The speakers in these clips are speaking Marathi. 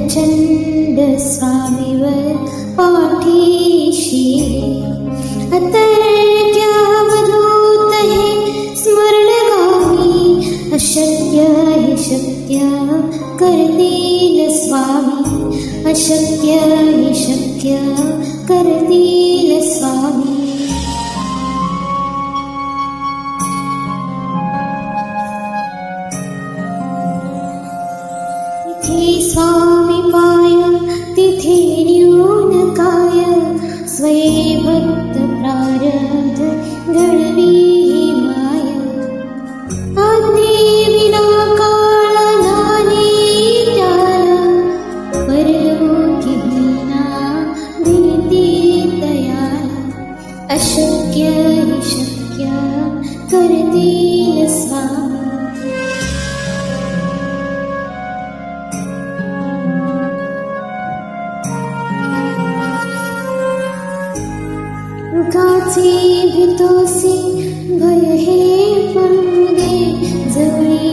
प्रचंड स्वामीवर पाठीशी अतर्क्यावधूत हे स्मरणगामी अशक्य हे शक्य करतील स्वामी अशक्य हे शक्य करतील स्वामी स्वामी पाय तिथे न्यून काय स्वये भक्त प्रारब्ध घडवी माय आज्ञे विना काळ नाने त्याला परलोकी भिना विनती तयाला अशक्य हि शक्य करतील स्वामी गाचे भितोसी भय हे पडूदे जवळी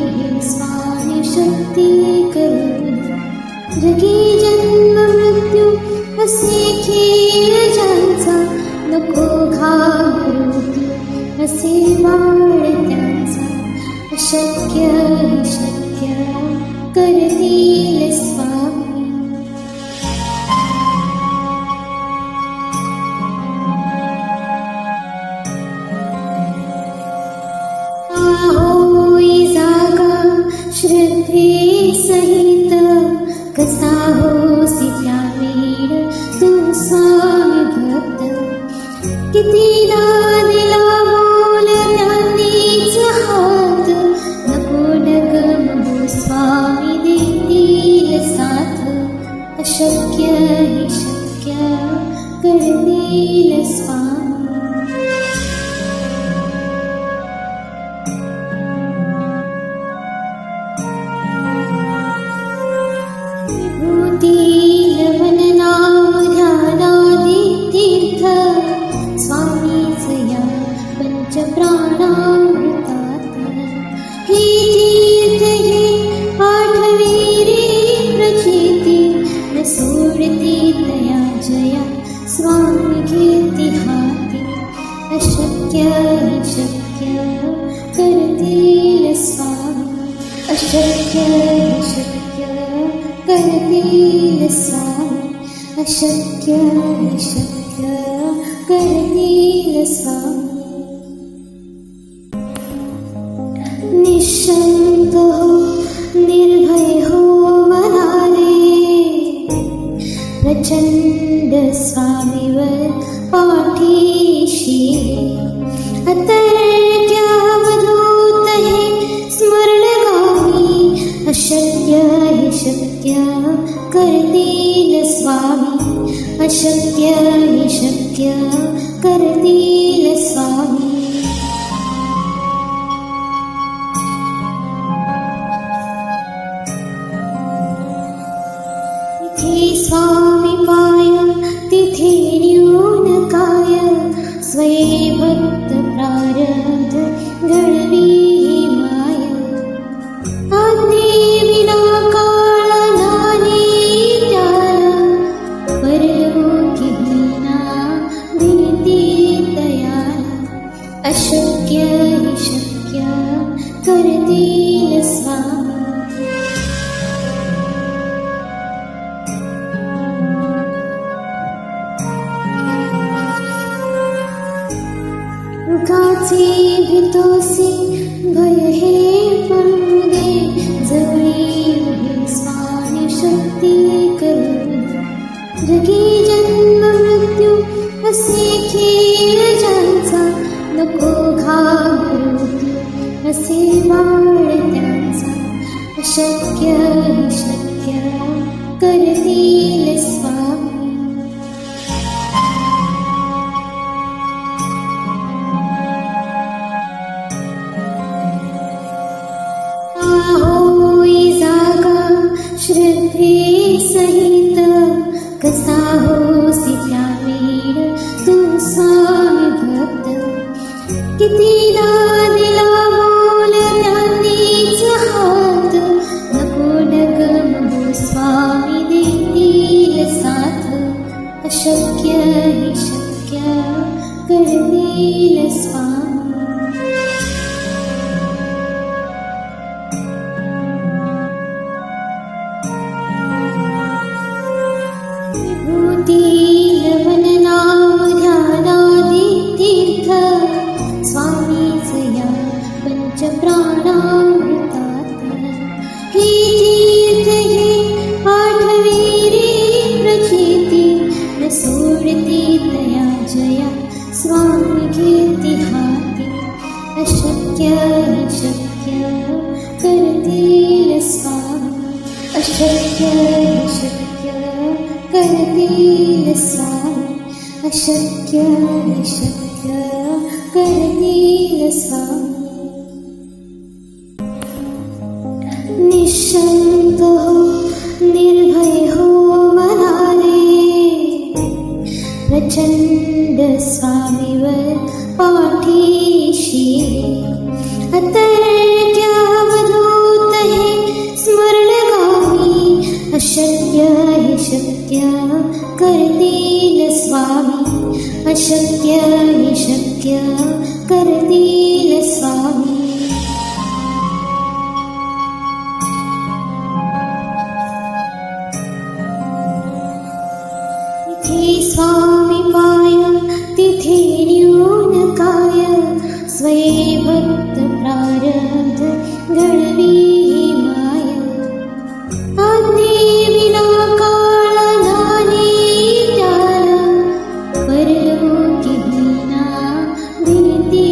हे स्वामी शक्ती करू जगी जन्म मृत्यू असे खेळ ज्यांचा नको घाबरू असे बाळ त्यांचा अशक्य हे शक्य करतील स्वामी श्रद्धे सहित कसा होसी त्या वेळ तू स्वामी भक्त कितीदा दिला बोल त्यांनीच हात नको डगमगू स्वामी देतील साथ अशक्य हे शक्य करतील स्वामी मन नाम ध्यानादि तीर्थ स्वामीच या पंच प्राणामृतात हे तीर्थ हे आठवीरी प्रचिती न सोडती तया जया स्वामी घेती हाती अशक्य हि शक्य करतील स्वामी अशक्य हि शक्य करतील स्वामी अशक्य हि शक्य करतील स्वामी निशंक हो निर्भय हो मनाले प्रचंड स्वामीवर पाठीशी अतर्क्यावधूत हे स्मरणगामी अशक्य हि शक्य करतील स्वामी अशक्य हि शक्य करतील स्वामी तिथे स्वामी पाय तिथे न्यून काय स्वये भक्त प्रारब्ध घडवी माय आज्ञे विना काळ नाने त्याला परलोकी भिना विनती तयाला अशक्य हि शक्य करतील स्वामी गाचे भितोसी भय हे पडूदे जवळी हे स्वामी शक्ती करू जगी जन्म मृत्यू असे खेळ ज्यांचा नको घाबरू असे बाळ त्यांचा अशक्य हि शक्य करतील स्वामी श्रद्धे सहित कसा होसी त्या वेळ तू स्वामी भक्त कितीदा दिला बोल त्यांनीच हात नको डगमगू स्वामी करतील स्वामी. विभूतील मननाम ध्यानादी तीर्थ स्वामीच या पंचप्राणामृतात. ही तीर्थ हे आठविरी प्रचिती न सोडती तया जया स्वामी घेती हाती. अशक्य हि शक्य करतील स्वामी. अशक्य हि शक्य करतील स्वामी. अशक्य हि शक्य करतील स्वामी. निशंक हो निर्भय हो मनाले प्रचंड स्वामीवर पाठीशी. अतर्क्यावधूत हे स्मरणगामी. अशक्य हि शक्य करतील स्वामी. अशक्य हि शक्य करतील स्वामी. स्वामी पाय तिथे न्यून काय. स्वये भक्त प्रारब्ध घडवी माय. आज्ञेविना काळ नाने त्याला. परलोकी विना विनती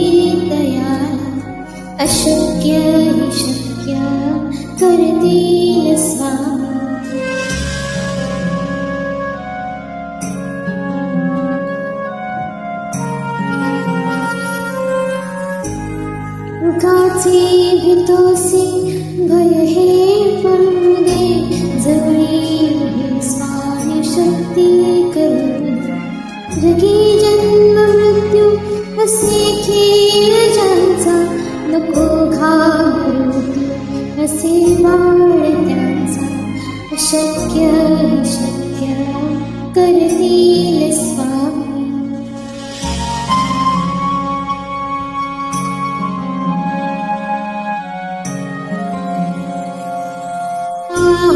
दयाला. अशक्य हि शक्य करतील स्वामी. गाचे भीतोसी भय हे पडूदे. जवळी उभी स्वामी शक्ती करू. जगी जन्म मृत्यू असे खेळ ज्यांचा. नको घाबरू तू असे बाळ त्यांचा. अशक्य हि शक्य करतील स्वामी.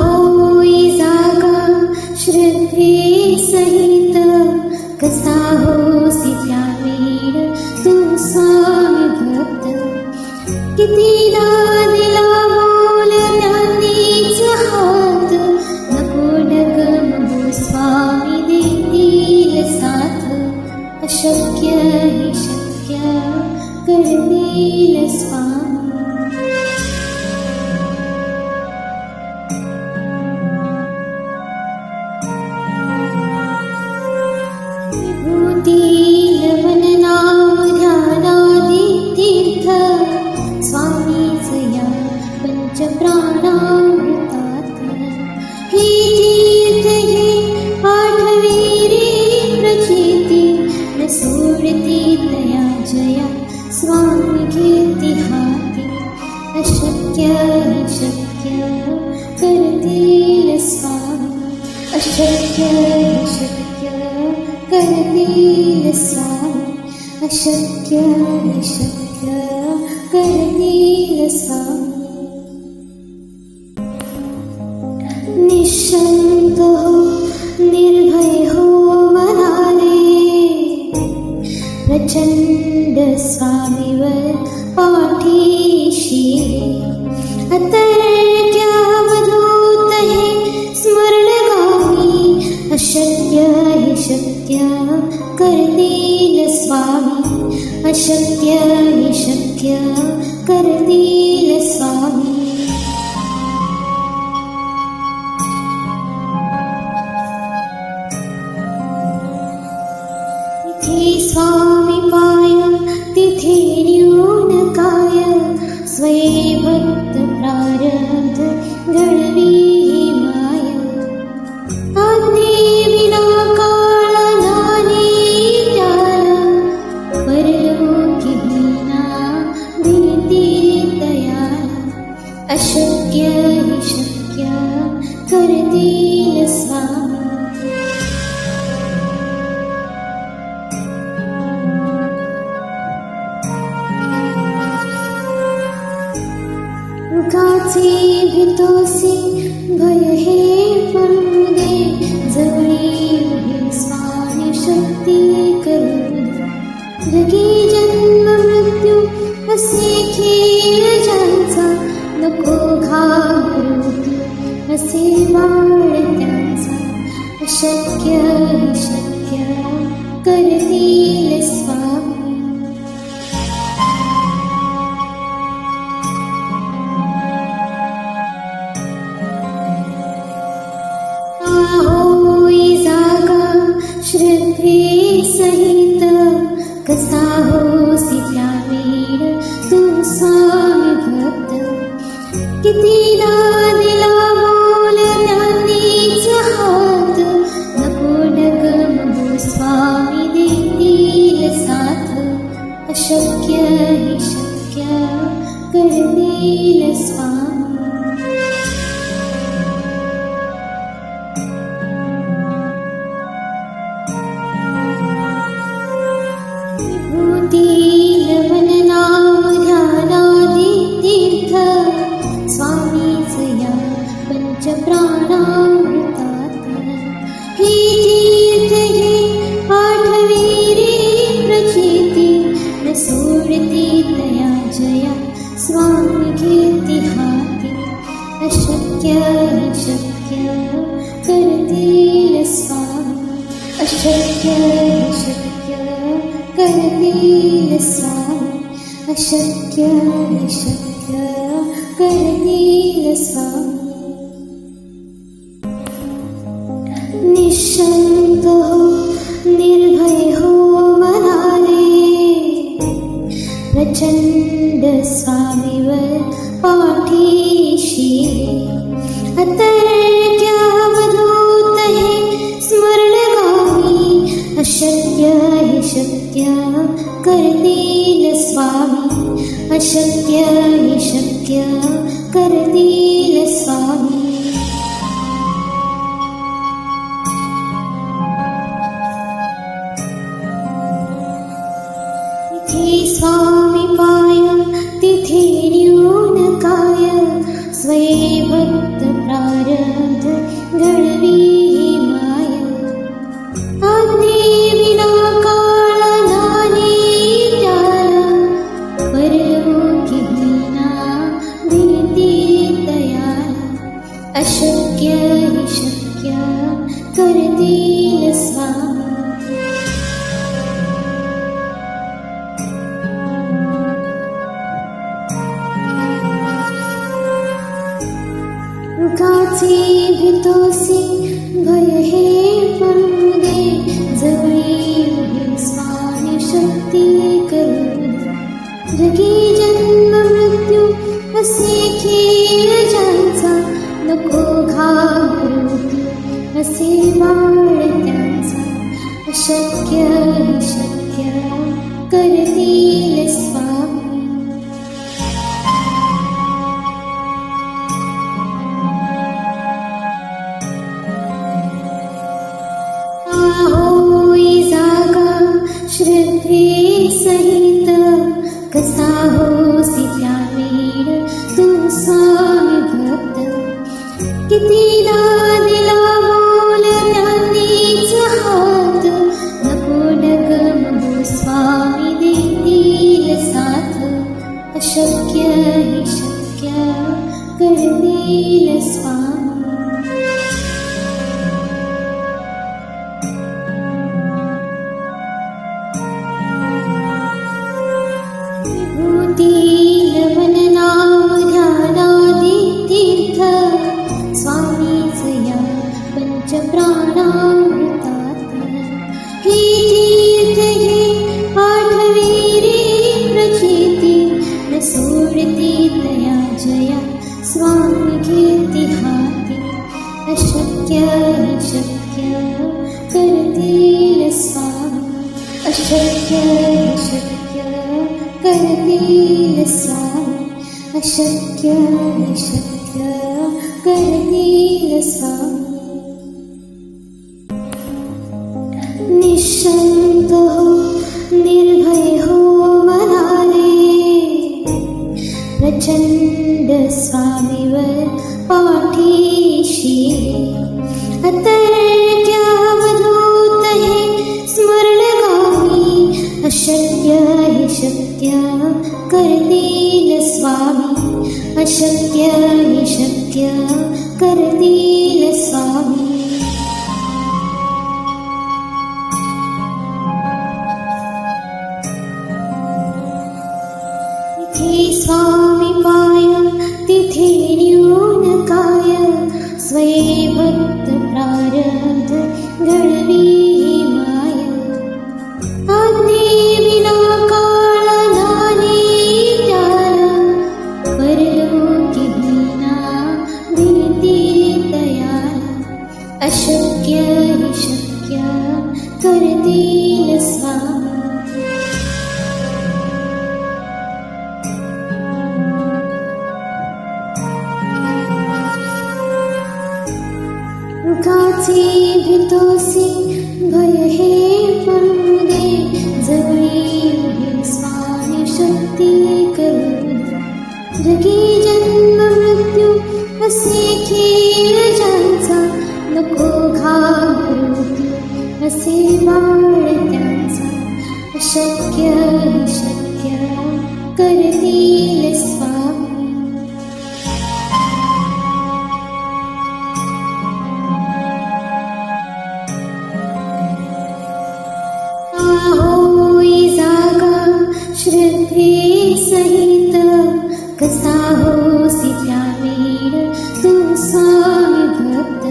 होई जागा श्रद्धे सहित. कसा होसी त्या वेळ तू स्वामी भक्त. कितीदा दिला बोल त्यांनीच हात. नको डगमगू स्वामी देतील साथ. अशक्य हि शक्य करतील स्वामी. विभूतील मननाम ध्यानादी तीर्थ स्वामीच या पंचप्राणामृतात. ही तीर्थ हे आठविरी प्रचिती न सोडती तया जया स्वामी घेती हाती. अशक्य हि शक्य करतील स्वामी. अशक्य हि शक्य करतील स्वामी. अशक्य हि शक्य करतील स्वामी. निशंक हो निर्भय हो मनाले प्रचंड स्वामीवर पाठीशी. अतर्क्यावधूत हे स्मरणगामी. अशक्य हि शक्य करतील स्वामी. अशक्य हि शक्य करतील स्वामी. तिथे स्वामी पाय तिथे न्यून काय. स्वये भक्त प्रारब्ध घडवी माय. आज्ञेविना काळ नाने त्याला. परलोकी विना विनती दयाला. अशक्य हि शक्य करतील स्वामी. भीतोसी भय हे पडू दे, जवळी उभी स्वामी शक्ती करू दे. जगी जन्म मृत्यू असे खेळ ज्यांचा, नको घाबरू तू असे बाळ त्यांचा. अशक्य हे शक्य करतील स्वामी. होई जागा श्रद्धे सहित, कसा होसी त्यावीर तू स्वामी भक्त. कितीदा दिला बोल त्यांनीच हात, नको डगमगू स्वामी देतील साथ. अशक्य हे शक्य करतील स्वामी. प्राणामृतात हे तीर्थ हे पाठवी रे प्रचिती. न सोडती दया जया स्वामी घेती हाती. अशक्य हे शक्य करतील स्वामी. अशक्य हे शक्य करतील स्वामी. अशक्य हे शक्य करतील स्वामी. निशंक हो निर्भय हो मनाले, प्रचंड स्वामीवर पाठीशी. अतर्क्यावधूत हे स्मरणगामी. अशक्य हे शक्य करतील स्वामी. अशक्य हे शक्य करतील स्वामी. स्वामी पाय तिथे न्यून काय, स्वये भक्त प्रारब्ध घडवी माय. आज्ञे विना काळ नाने त्याला, परलोकी हीना देती दयाला. अशक्य हे शक्य करतील स्वामी. काचे भीतोसी भय हे पडू दे, जवळी उभी स्वामी शक्ती करू दे. जगी जन्म मृत्यू असे खेळ ज्यांचा, नको घाबरू तू असे बाळ त्यांचा. अशक्य हे शक्य करतील स्वामी. होई जागा श्रद्धे सहित, कसा होसी त्यावीर तू स्वामी भक्त. कितीदा दिला बोल त्यांनीच हात, नको डगमगू स्वामी देतील साथ. अशक्य हे शक्य करतील स्वामी. प्राणामृतात हे तीर्थ हे पाठवी रे प्रचिती. न सोडती दया जया स्वामी घेती हाती. अशक्य हे शक्य करतील स्वामी. अशक्य हे शक्य करतील स्वामी. अशक्य हे शक्य करतील स्वामी. निशंक हो निर्भय हो मनाले, प्रचंड स्वामीवर पाठीशी अतर्क्यावधूत हे स्मरणगामी अशक्य हे शक्य करतील स्वामी अशक्य हे शक्य करतील स्वामी स्वामी पाय तिथे न्यून काय स्वये भक्त प्रारब्ध घडवी माय आज्ञे विना काळ नाने त्याला परलोकी विना विनती तयाला अशक्य हे शक्य करतील स्वामी काचे भीतोसी भय हे पडूदे जवळी हे स्वामी शक्ती करू जगी जन्म मृत्यू असे खेळ ज्यांचा नको घाबरू असे बाळ त्यांचा अशक्य हे शक्य करतील स्वामी होई जागा श्रद्धे सहित कसा होसी त्या वेळ तू स्वामी भक्त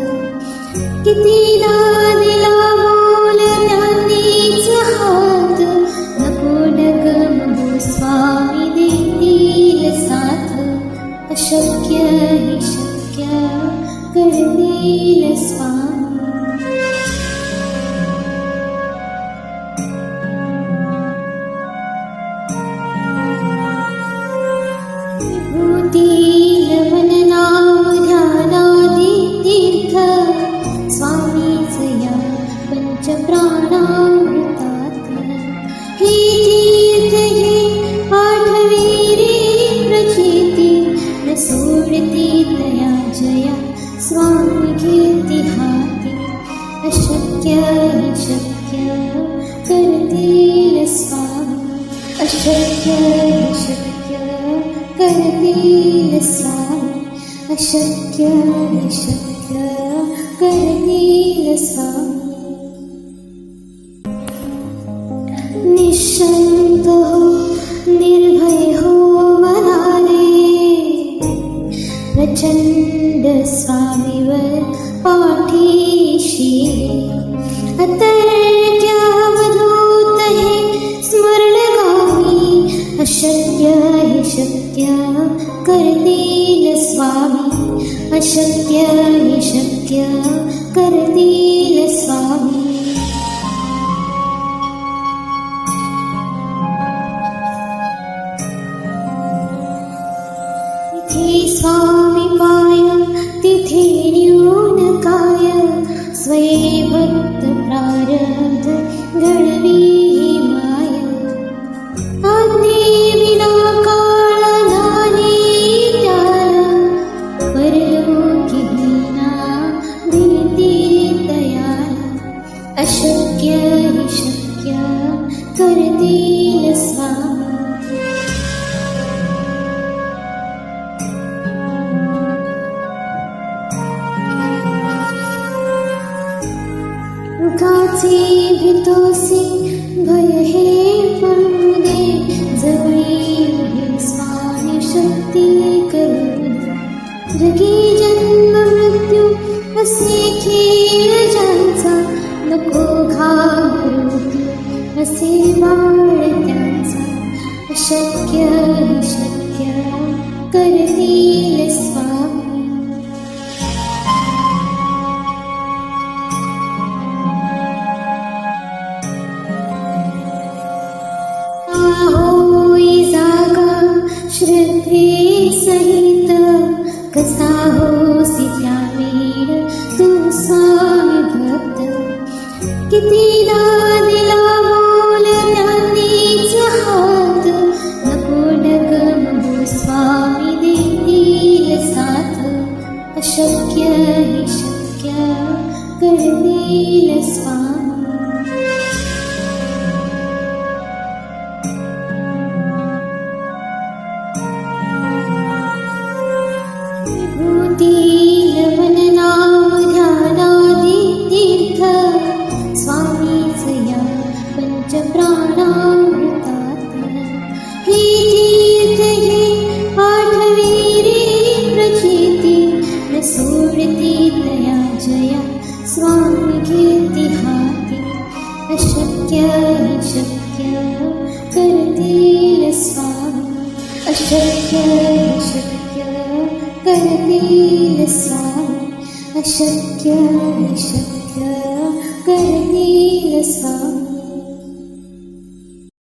कितीदा दिला बोल त्यांनीच हात नको डगमगू स्वामी देतील साथ अशक्य हे शक्य करतील स्वामी मन नाम ध्यानादी तीर्थ स्वामीच या पंचप्राणामृतात हे तीर्थ हे आठवे रे प्रचिती न सोडती तया जया स्वामी घेती हाती अशक्य हे शक्य करतील स्वामी अशक्य हे शक्य करतील स्वामी अशक्य हे शक्य करतील स्वामी निश्चंत हो निर्भय हो मनाले प्रचंड स्वामीवर पाठीशी अतर्क्यावधूत हे स्मरणगामी अशक्य हे शक्य करतील स्वामी अशक्य हे शक्य करतील स्वामी तिथे स्वामी पाय तिथे न्यून काय स्वये भक्त प्रारब्ध घडवी माय आज्ञे विना काळ नाने त्याला परलोकी विना विनती तयाला अशक्य हे शक्य करतील स्वामी काचे भीतोसी भय हे पडूदे जवळी हे स्वामी शक्ती करू जगी जन्म मृत्यू असे खेळ ज्यांचा नको घाबरू असे बाळ त्यांचा अशक्य हे शक्य करतील स्वामी होई जागा श्रद्धे सहित कसा होसी त्या वेळ तू स्वामी भक्त कितीदा दिला बोल त्यांनीच हात नको डगमगू स्वामी देतील साथ अशक्य शक्य करतील स्वामी, अशक्य शक्य करतील स्वामी.